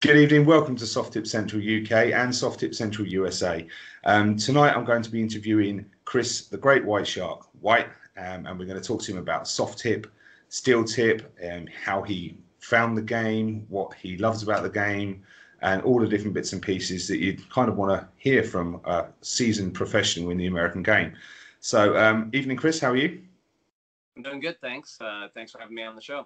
Good evening. Welcome to Soft Tip Central UK and Soft Tip Central USA. Tonight I'm going to be interviewing Chris, the Great White Shark White, and we're going to talk to him about soft tip, steel tip, and how he found the game, what he loves about the game, and all the different bits and pieces that you'd kind of want to hear from a seasoned professional in the American game. So, evening, Chris. How are you? I'm doing good, thanks. Thanks for having me on the show.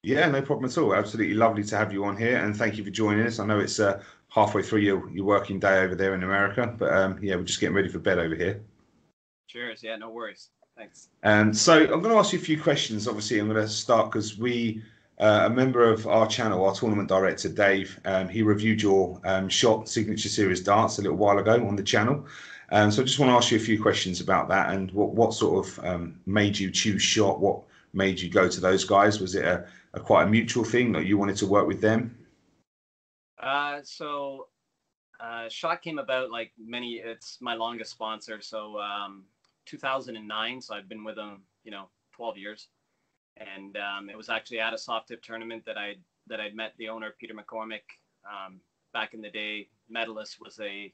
Yeah, no problem at all. Absolutely lovely to have you on here, and thank you for joining us. I know it's halfway through your working day over there in America, but yeah, we're just getting ready for bed over here. Cheers. Yeah, no worries. Thanks. So I'm going to ask you a few questions. Obviously, I'm going to start because a member of our channel, our tournament director, Dave, he reviewed your shot signature series darts a little while ago on the channel. So I just want to ask you a few questions about that and what sort of made you choose shot? What made you go to those guys? Was it a quite a mutual thing that you wanted to work with them? Shot came about it's my longest sponsor. 2009. So I've been with them, 12 years. And it was actually at a soft tip tournament that I'd met the owner, Peter McCormick. Back in the day, Medalist was a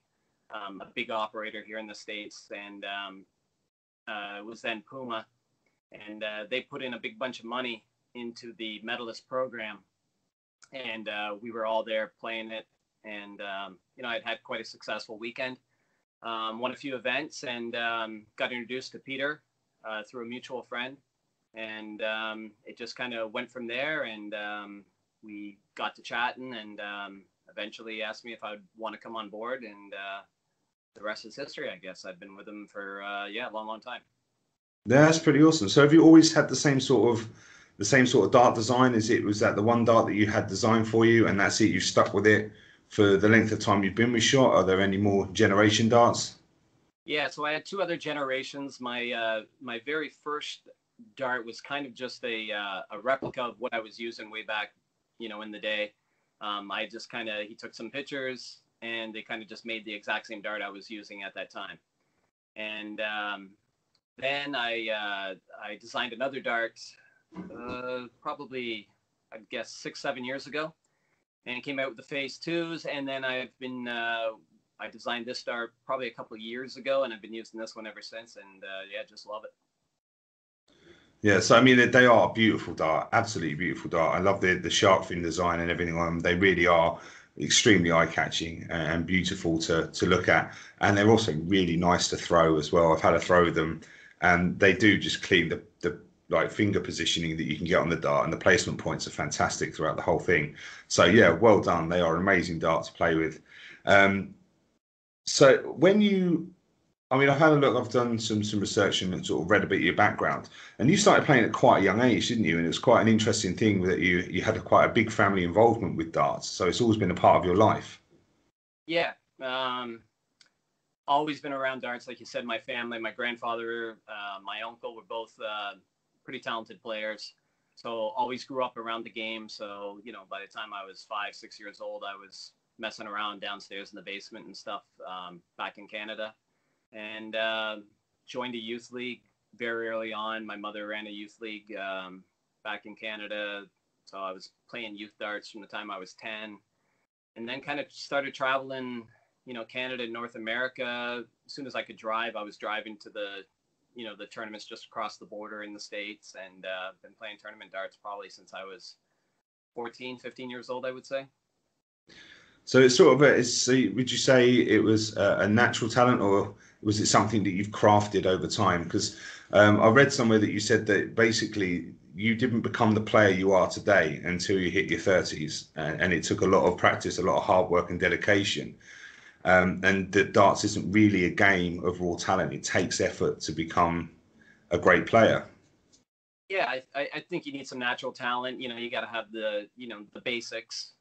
big operator here in the States, and it was then Puma. And they put in a big bunch of money into the Medalist program, and we were all there playing it. And I'd had quite a successful weekend. Won a few events, and got introduced to Peter through a mutual friend, and it just kind of went from there. And we got to chatting, and eventually asked me if I would want to come on board, and the rest is history, I guess. I've been with him for a long time. Yeah, that's pretty awesome. So have you always had the same sort of dart design? Was that the one dart that you had designed for you, and that's it? You stuck with it for the length of time you've been with Shot? Are there any more generation darts? Yeah, so I had two other generations. My very first dart was kind of just a replica of what I was using way back, in the day. He took some pictures, and they kind of just made the exact same dart I was using at that time. And then I designed another dart, probably, I guess, 6-7 years ago, and came out with the phase twos. And then I designed this dart probably a couple of years ago, and I've been using this one ever since. And just love it. Yeah, so I mean, they are beautiful dart, absolutely beautiful dart. I love the shark fin design and everything on them. They really are extremely eye-catching and beautiful to look at, and they're also really nice to throw as well. I've had a throw with them, and they do just clean the like finger positioning that you can get on the dart, and the placement points are fantastic throughout the whole thing. So yeah, well done. They are an amazing dart to play with. So I've had a look. I've done some research and sort of read a bit of your background. And you started playing at quite a young age, didn't you? And it was quite an interesting thing that you had quite a big family involvement with darts. So it's always been a part of your life. Yeah, always been around darts. Like you said, my family, my grandfather, my uncle were both pretty talented players. So always grew up around the game. So by the time I was 5-6 years old, I was messing around downstairs in the basement and stuff back in Canada. And joined a youth league very early on. My mother ran a youth league back in Canada, so I was playing youth darts from the time I was 10, and then kind of started traveling, Canada and North America. As soon as I could drive, I was driving to the tournaments just across the border in the States, and been playing tournament darts probably since I was 14-15 years old, I would say. So it's sort of would you say it was a natural talent, or was it something that you've crafted over time? Because I read somewhere that you said that basically you didn't become the player you are today until you hit your 30s, and it took a lot of practice, a lot of hard work and dedication. And that darts isn't really a game of raw talent. It takes effort to become a great player. Yeah, I think you need some natural talent. You got to have the basics.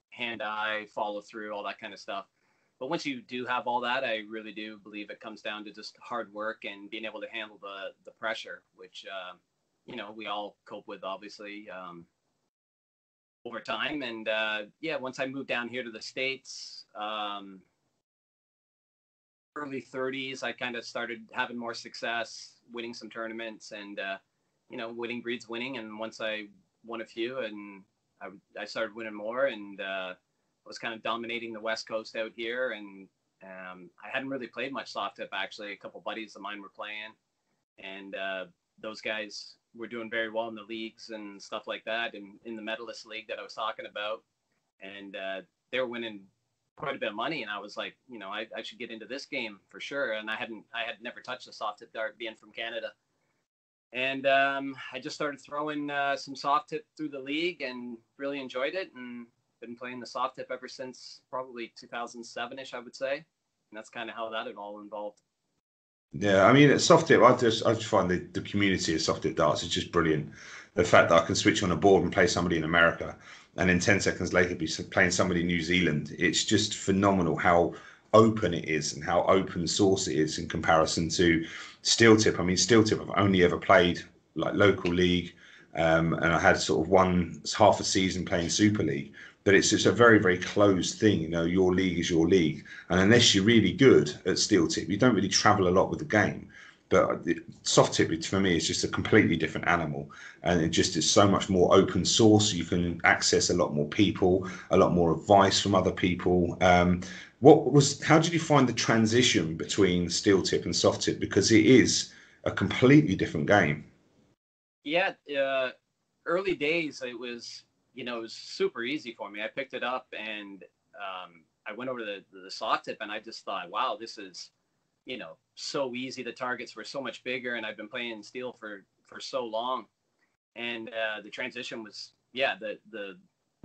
Hand-eye, follow through, all that kind of stuff. But once you do have all that, I really do believe it comes down to just hard work and being able to handle the pressure, which, we all cope with, obviously, over time. And, once I moved down here to the States, early 30s, I kind of started having more success, winning some tournaments, and, winning breeds winning. And once I won a few and I started winning more, and was kind of dominating the West Coast out here. And I hadn't really played much soft tip, actually. A couple buddies of mine were playing, and those guys were doing very well in the leagues and stuff like that, and in the medalist league that I was talking about. And they were winning quite a bit of money, and I was like, I should get into this game for sure. And I had never touched a soft tip dart, being from Canada. And I just started throwing some soft tip through the league and really enjoyed it, and been playing the soft tip ever since probably 2007-ish, I would say. And that's kind of how that all involved. Yeah, I mean, at soft tip, I just find the community of soft tip darts is just brilliant. The fact that I can switch on a board and play somebody in America, and then 10 seconds later be playing somebody in New Zealand, it's just phenomenal how open it is and how open source it is in comparison to steel tip. I mean, steel tip, I've only ever played like local league, and I had sort of half a season playing Super League. But it's just a very, very closed thing. Your league is your league. And unless you're really good at steel tip, you don't really travel a lot with the game. But soft tip, for me, is just a completely different animal. And it just is so much more open source. You can access a lot more people, a lot more advice from other people. How did you find the transition between steel tip and soft tip? Because it is a completely different game. Yeah, early days, it was super easy for me. I picked it up, and I went over to the soft tip, and I just thought, wow, this is, so easy. The targets were so much bigger, and I've been playing steel for so long. And the transition was, the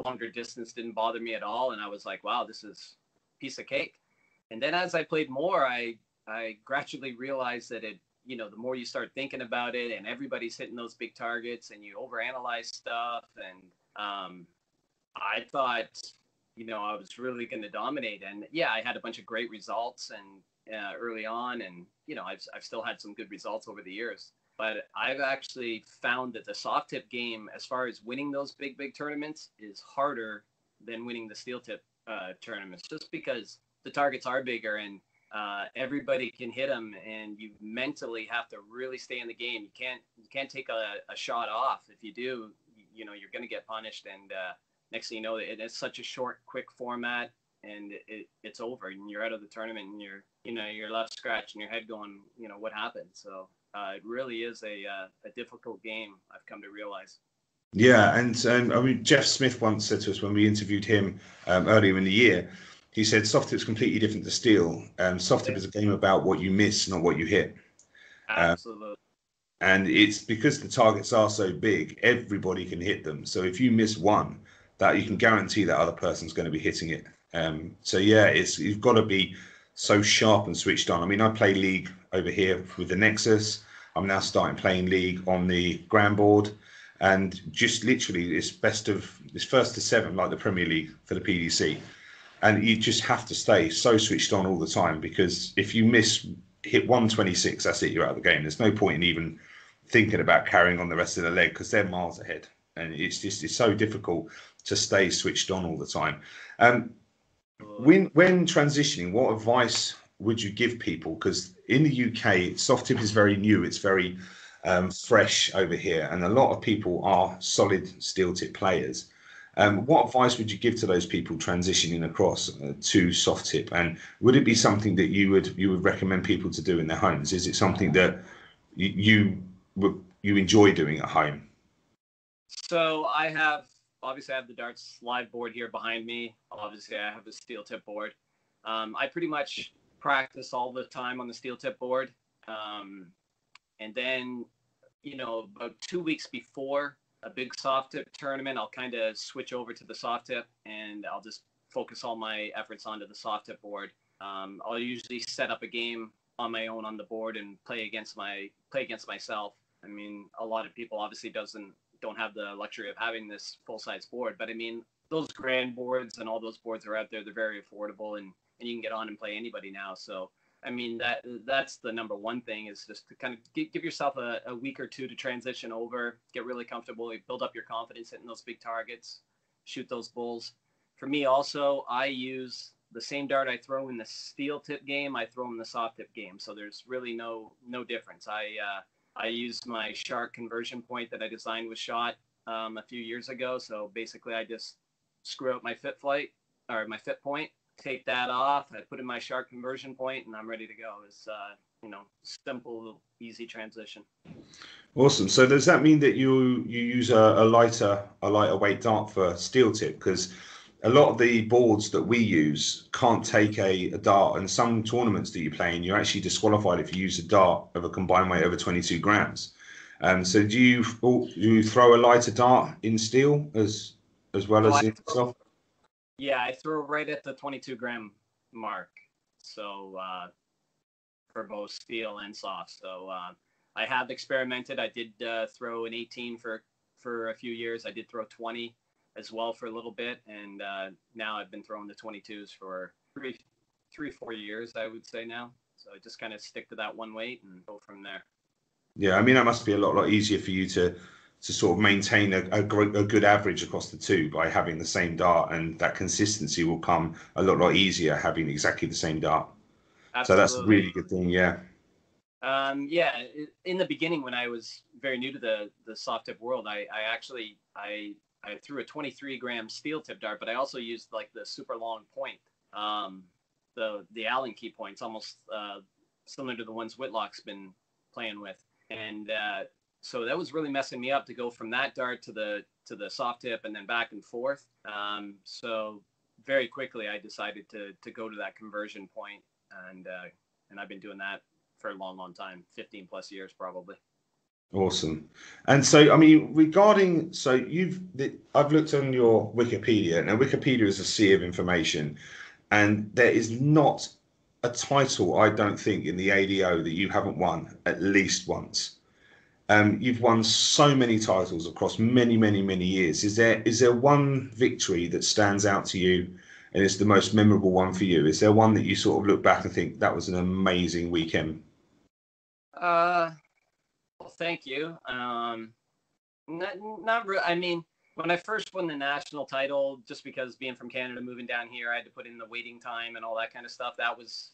longer distance didn't bother me at all. And I was like, wow, this is a piece of cake. And then as I played more, I gradually realized that the more you start thinking about it, and everybody's hitting those big targets, and you overanalyze stuff, and I thought, I was really going to dominate. And yeah, I had a bunch of great results and early on, and I've still had some good results over the years. But I've actually found that the soft tip game, as far as winning those big tournaments, is harder than winning the steel tip tournaments, just because the targets are bigger, and everybody can hit them, and you mentally have to really stay in the game. You can't take a shot off. If you do, you're going to get punished. And next thing you know, it's such a short, quick format, and it's over, and you're out of the tournament, and you're left scratching your head going, what happened? So it really is a difficult game, I've come to realize. Yeah, and I mean, Jeff Smith once said to us when we interviewed him earlier in the year, he said soft tip is completely different to steel. Soft tip is a game about what you miss, not what you hit. Absolutely. And it's because the targets are so big, everybody can hit them. So if you miss one, that you can guarantee that other person's going to be hitting it. So yeah, you've got to be so sharp and switched on. I mean, I play League over here with the Nexus. I'm now starting playing League on the Grand Board, and just literally it's first to seven, like the Premier League for the PDC. And you just have to stay so switched on all the time, because if you hit 126, that's it, you're out of the game. There's no point in even thinking about carrying on the rest of the leg, because they're miles ahead. And it's so difficult to stay switched on all the time. When transitioning, what advice would you give people? Because in the UK, soft tip is very new. It's very fresh over here. And a lot of people are solid steel tip players. What advice would you give to those people transitioning across to soft tip? And would it be something that you would recommend people to do in their homes? Is it something that you enjoy doing at home? So obviously I have the darts live board here behind me. Obviously I have a steel tip board. I pretty much practice all the time on the steel tip board. And then, about 2 weeks before a big soft tip tournament, I'll kind of switch over to the soft tip, and I'll just focus all my efforts onto the soft tip board. I'll usually set up a game on my own on the board and play against myself. I mean, a lot of people obviously don't have the luxury of having this full-size board, but I mean, those grand boards and all those boards are out there. They're very affordable, and you can get on and play anybody now. So I mean, that's the number one thing, is just to kind of give yourself a week or two to transition over, get really comfortable, build up your confidence hitting those big targets, shoot those bulls. For me also, I use the same dart I throw in the steel tip game, I throw in the soft tip game. So there's really no difference. I use my Shark conversion point that I designed with Shot. a few years ago. So basically, I just screw out my fit flight or my fit point, take that off. I put in my shark conversion point, and I'm ready to go. It's simple, easy transition. Awesome. So does that mean that you use a lighter weight dart for steel tip? Because a lot of the boards that we use can't take a dart, and some tournaments that you play in, you're actually disqualified if you use a dart of a combined weight over 22 grams. So do you throw a lighter dart in steel as well So as in soft? I throw right at the 22-gram mark. So for both steel and soft. So I have experimented. I did throw an 18 for a few years. I did throw 20 as well for a little bit, and now I've been throwing the 22s for 4 years, I would say now. So I just kind of stick to that one weight and go from there. Yeah, I mean that must be a lot easier for you to sort of maintain a good average across the two by having the same dart, and that consistency will come a lot easier having exactly the same dart. So that's a Absolutely. really good thing. Yeah. In the beginning, when I was very new to the soft tip world, I threw a 23-gram steel tip dart, but I also used like the super long point, the Allen key points, almost similar to the ones Whitlock's been playing with, and so that was really messing me up to go from that dart to the soft tip and then back and forth. So very quickly, I decided to go to that conversion point, and I've been doing that for a long time, 15 plus years probably. Awesome. And so, I mean, I've looked on your Wikipedia. Now, Wikipedia is a sea of information, and there is not a title, I don't think, in the ADO that you haven't won at least once. You've won so many titles across many years. Is there one victory that stands out to you, and it's the most memorable one for you? Is there one that you sort of look back and think that was an amazing weekend? Well, thank you. Not really. I mean, when I first won the national title, just because being from Canada, moving down here, I had to put in the waiting time and all that kind of stuff. That was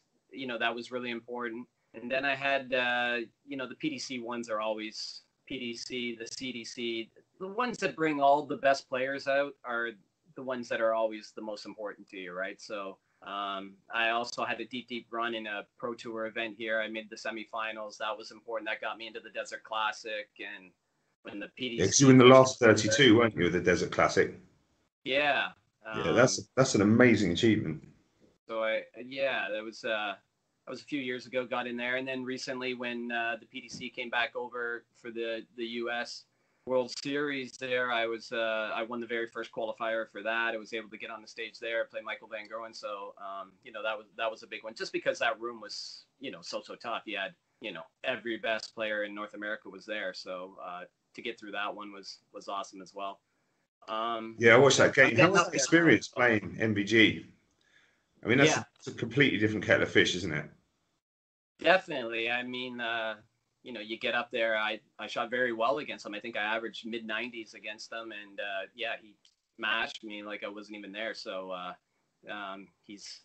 really important. And then I had, the PDC ones are always PDC, the CDC. The ones that bring all the best players out are the ones that are always the most important to you, right? So I also had a deep run in a Pro Tour event here. I made the semifinals. That was important. That got me into the Desert Classic. And when the Yeah, because you were PDC in the first, last 32, weren't you, at the Desert Classic? yeah. Yeah, that's an amazing achievement. So that was a few years ago. Got in there, and then recently when the PDC came back over for the U.S. World Series, there I won the very first qualifier for that. I was able to get on the stage there, play Michael Van Gerwen. So that was a big one, just because that room was so tough. You had every best player in North America was there. So to get through that one was awesome as well. Yeah, I watched that game. How Getting was up that there experience now. playing MVG? I mean, Yeah, it's a completely different kettle of fish, isn't it? definitely. I mean, you get up there. I shot very well against him. I think I averaged mid 90s against him, and he smashed me like I wasn't even there. So he's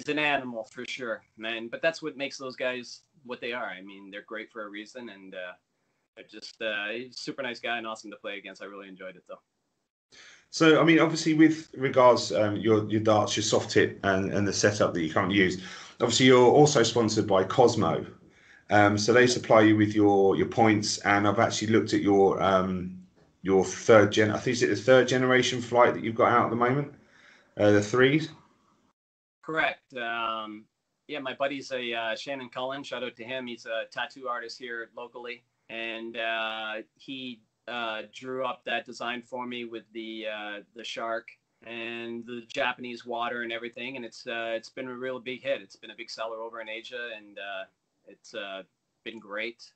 an animal for sure, man. But that's what makes those guys what they are. I mean, they're great for a reason, and they're just he's a super nice guy and awesome to play against. I really enjoyed it though. So, I mean, obviously, with regards your darts, your soft tip, and the setup that you can't use, obviously, you're also sponsored by Cosmo. So they supply you with your points, and I've actually looked at your third gen. I think it's the third generation flight that you've got out at the moment, the threes. Correct. My buddy's a Shannon Cullen. Shout out to him. He's a tattoo artist here locally, and he drew up that design for me with the shark and the Japanese water and everything. And it's been a real big hit. It's been a big seller over in Asia, and it's been great.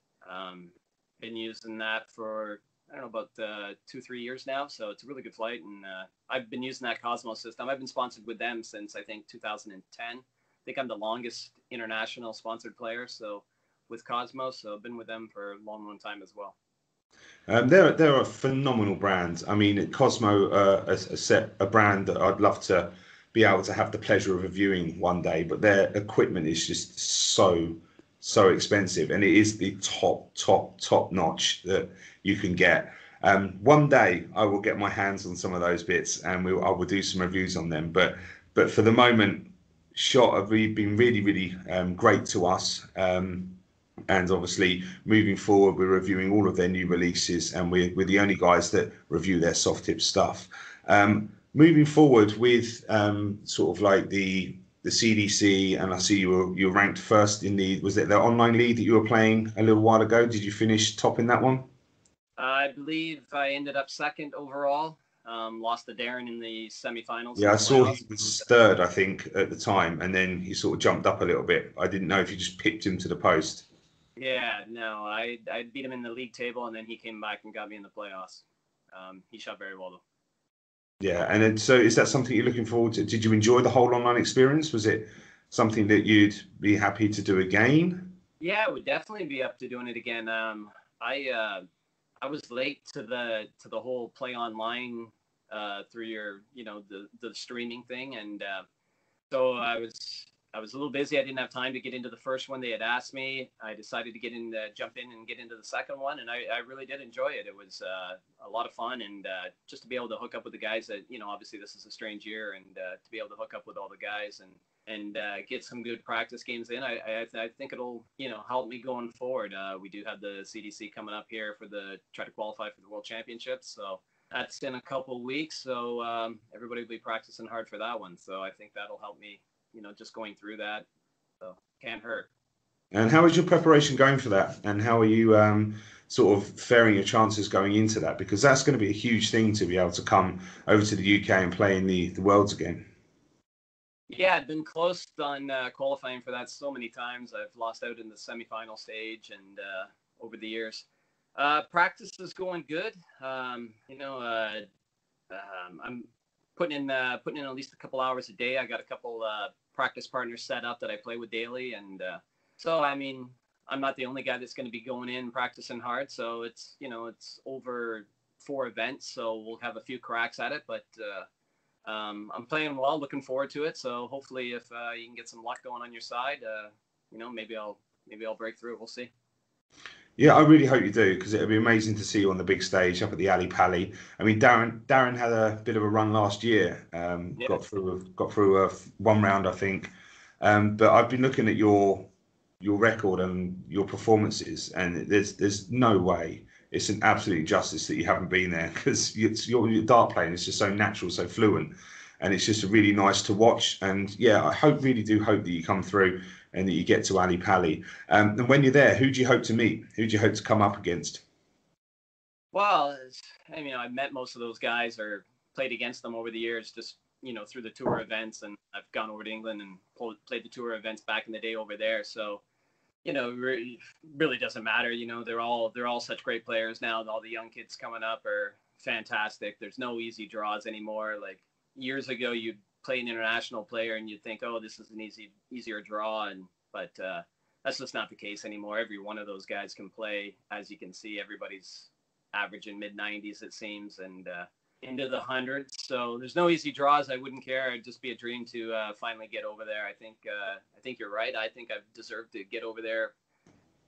Been using that for I don't know about 2-3 years now, so it's a really good flight. And I've been using that Cosmos system. I've been sponsored with them since I think 2010. I think I'm the longest international sponsored player. So with Cosmos, so I've been with them for a long time as well. They're a phenomenal brand. I mean, Cosmo, a brand that I'd love to be able to have the pleasure of reviewing one day, but their equipment is just so expensive, and it is the top notch that you can get. One day I will get my hands on some of those bits, and I will do some reviews on them. But for the moment, Shot have really been really great to us. And obviously, moving forward, we're reviewing all of their new releases, and we're the only guys that review their soft tip stuff. Moving forward with sort of like the CDC, and I see you were ranked first in was it the online league that you were playing a little while ago? Did you finish top in that one? I believe I ended up second overall. Lost to Darren in the semifinals. Yeah, I saw he was third, I think, at the time, and then he sort of jumped up a little bit. I didn't know if you just pipped him to the post. Yeah, no, I beat him in the league table, and then he came back and got me in the playoffs. He shot very well though. Yeah, and then, so is that something you're looking forward to? Did you enjoy the whole online experience? Was it something that you'd be happy to do again? Yeah, I would definitely be up to doing it again. I was late to the whole play online through your the streaming thing, and so I was a little busy. I didn't have time to get into the first one they had asked me. I decided to jump in and get into the second one, and I really did enjoy it. It was a lot of fun, and just to be able to hook up with the guys that, obviously this is a strange year, and to be able to hook up with all the guys and get some good practice games in, I think it'll, help me going forward. We do have the CDC coming up here try to qualify for the World Championships, so that's in a couple weeks. So everybody will be practicing hard for that one. So I think that'll help me, just going through that. So can't hurt. And how is your preparation going for that? And how are you sort of faring your chances going into that? Because that's going to be a huge thing to be able to come over to the UK and play in the Worlds again. Yeah, I've been close on qualifying for that so many times. I've lost out in the semifinal stage and over the years. Practice is going good. I'm putting in at least a couple hours a day. I got a couple practice partners set up that I play with daily, and so I mean, I'm not the only guy that's going to be going in practicing hard. So it's over 4 events, so we'll have a few cracks at it, but I'm playing well, looking forward to it. So hopefully, if you can get some luck going on your side, maybe I'll break through. We'll see. Yeah, I really hope you do, because it'd be amazing to see you on the big stage up at the Ali Pali. I mean, Darren had a bit of a run last year. Yeah. Got through a one round, I think. But I've been looking at your record and your performances, and there's no way. It's an absolute justice that you haven't been there, because your dart playing is just so natural, so fluent, and it's just really nice to watch. And yeah, I really do hope that you come through and that you get to Ali Pali. And when you're there, who do you hope to meet? Who do you hope to come up against? Well, I've met most of those guys or played against them over the years, just through the tour events, and I've gone over to England and played the tour events back in the day over there. So really doesn't matter. They're all such great players now. All the young kids coming up are fantastic. There's no easy draws anymore. Like years ago, you'd play an international player and you'd think, oh, this is an easier draw, but that's just not the case anymore. Every one of those guys can play. As you can see, everybody's averaging mid-90s, it seems, and into the hundreds. So there's no easy draws. I wouldn't care. It'd just be a dream to finally get over there. I think you're right. I think I've deserved to get over there,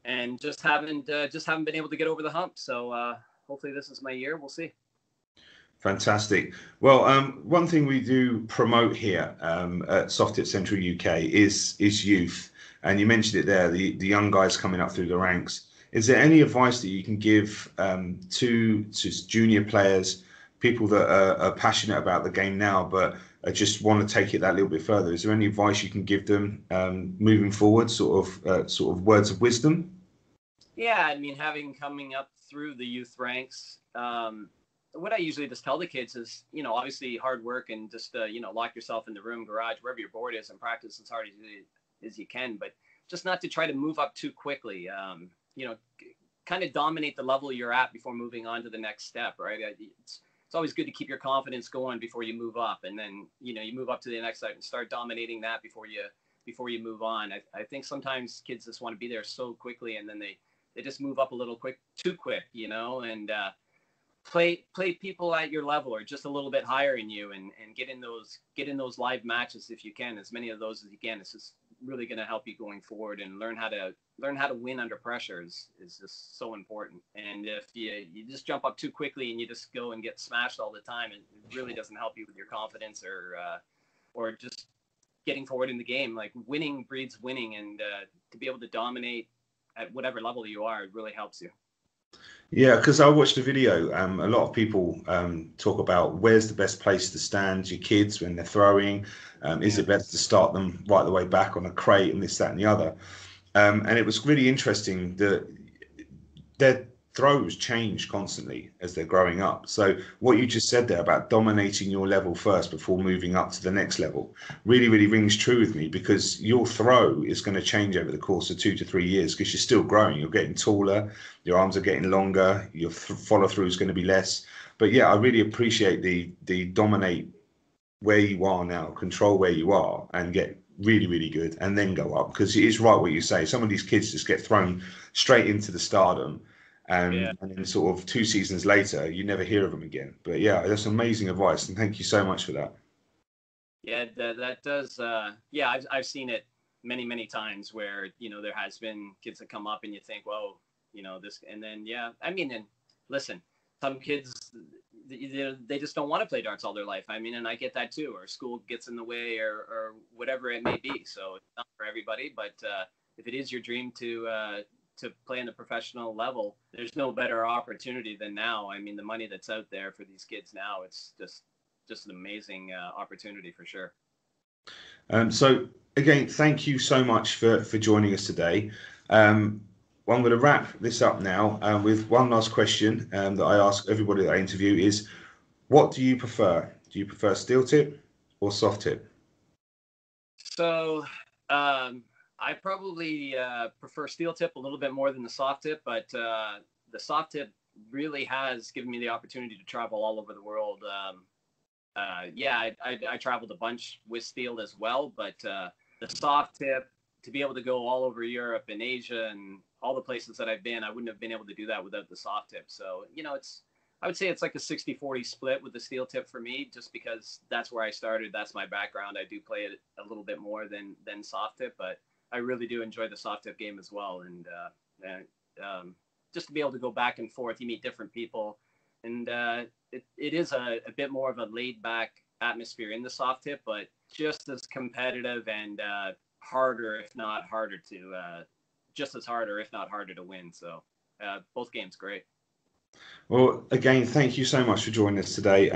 and just haven't been able to get over the hump. So hopefully this is my year. We'll see. Fantastic. Well, one thing we do promote here at Soft Tip Central UK is youth, and you mentioned it there, the young guys coming up through the ranks. Is there any advice that you can give to junior players, people that are passionate about the game now, but just want to take it that little bit further? Is there any advice you can give them moving forward, sort of words of wisdom? Yeah, coming up through the youth ranks, what I usually just tell the kids is, obviously hard work and just, lock yourself in the room, garage, wherever your board is, and practice as hard as you can, but just not to try to move up too quickly. Kind of dominate the level you're at before moving on to the next step, right? It's always good to keep your confidence going before you move up, and then you move up to the next side and start dominating that before you move on. I think sometimes kids just want to be there so quickly, and then they just move up a little too quick, and play people at your level or just a little bit higher in you, and get in those live matches if you can, as many of those as you can. It's just really going to help you going forward, and learn how to learn how to win under pressure is just so important. And if you just jump up too quickly and you just go and get smashed all the time, it really doesn't help you with your confidence or just getting forward in the game. Like, winning breeds winning, and to be able to dominate at whatever level you are, it really helps you. Yeah, because I watched a video. A lot of people talk about where's the best place to stand your kids when they're throwing. Is it better to start them right the way back on a crate and this, that, and the other? And it was really interesting that their throws change constantly as they're growing up. So what you just said there about dominating your level first before moving up to the next level really, really rings true with me, because your throw is going to change over the course of 2 to 3 years because you're still growing. You're getting taller, your arms are getting longer, your follow through is going to be less. But yeah, I really appreciate the dominate where you are now, control where you are, and get really, really good, and then go up. Because it is right what you say. Some of these kids just get thrown straight into the stardom, and then sort of 2 seasons later, you never hear of them again. But yeah, that's amazing advice, and thank you so much for that. Yeah, that does. Yeah, I've seen it many times where, you know, there has been kids that come up and you think, well, you know, this, and then yeah, I mean, and listen, some kids, they just don't want to play darts all their life. I mean, and I get that too, or school gets in the way, or whatever it may be. So it's not for everybody, but if it is your dream to play on the professional level, there's no better opportunity than now. I mean, the money that's out there for these kids now, it's just an amazing opportunity for sure. So again, thank you so much for joining us today. Well, I'm going to wrap this up now with one last question that I ask everybody that I interview is, what do you prefer? Do you prefer steel tip or soft tip? So I probably prefer steel tip a little bit more than the soft tip, but the soft tip really has given me the opportunity to travel all over the world. Yeah, I traveled a bunch with steel as well, but the soft tip, to be able to go all over Europe and Asia and all the places that I've been, I wouldn't have been able to do that without the soft tip. So, you know, I would say it's like a 60-40 split with the steel tip for me, just because that's where I started. That's my background. I do play it a little bit more than soft tip, but I really do enjoy the soft tip game as well. And just to be able to go back and forth, you meet different people, and it is a bit more of a laid back atmosphere in the soft tip, but just as competitive and harder, if not harder to, just as harder, if not harder to win. So both games great. Well, again, thank you so much for joining us today.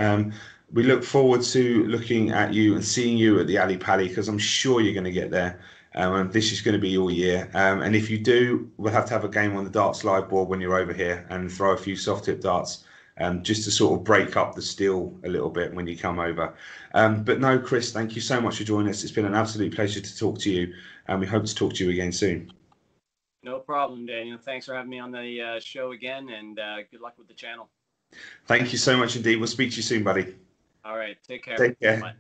We look forward to looking at you and seeing you at the Ali Pali, because I'm sure you're going to get there. And this is going to be all year. And if you do, we'll have to have a game on the Darts Live board when you're over here and throw a few soft tip darts, just to sort of break up the steel a little bit when you come over. But no, Chris, thank you so much for joining us. It's been an absolute pleasure to talk to you, and we hope to talk to you again soon. No problem, Daniel. Thanks for having me on the show again, and good luck with the channel. Thank you so much indeed. We'll speak to you soon, buddy. All right. Take care. Take care. Bye.